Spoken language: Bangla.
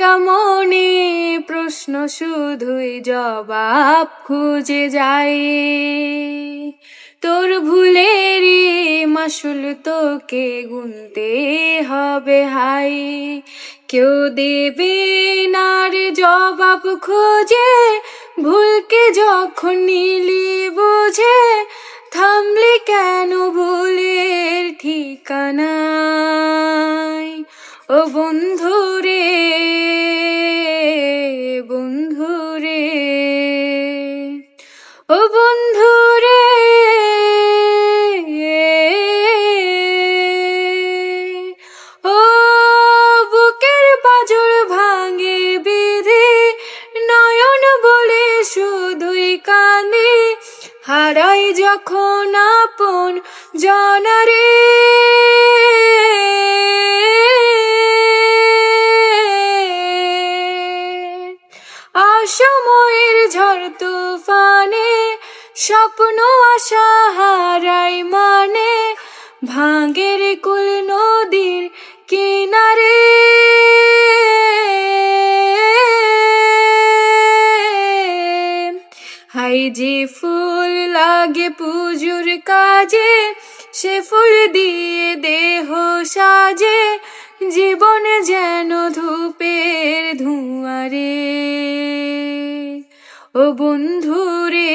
ভরা মনে প্রশ্ন শুধুই জবাব খুঁজে যায়। তোর ভুলেরই মাসুল তোকে গুনতে হবে হাই। কেউ দেবে না রে জবাব খোঁজে, ভুলকে যখন নিলি বুঝে, থামলি কেন ভুলের ঠিকানায়। ও বন্ধুরে, বন্ধুরে, ও বন্ধুরে, ও বুকের পাঁজর ভাঙে বিধি, নয়ন বলে শুধুই কাঁদে, হারাই যখন আপন জনারে। অসময়ের ঝড় তুফানে স্বপ্ন আশা হারাই মানে, ভাঙের কুল নদীর কিনারে। হাই যে ফুল লাগে পুজোর কাজে, সে ফুল দিয়ে দেহ সাজে, জীবন যেন ধূপের ধোঁয়ারে। ও বন্ধুরে,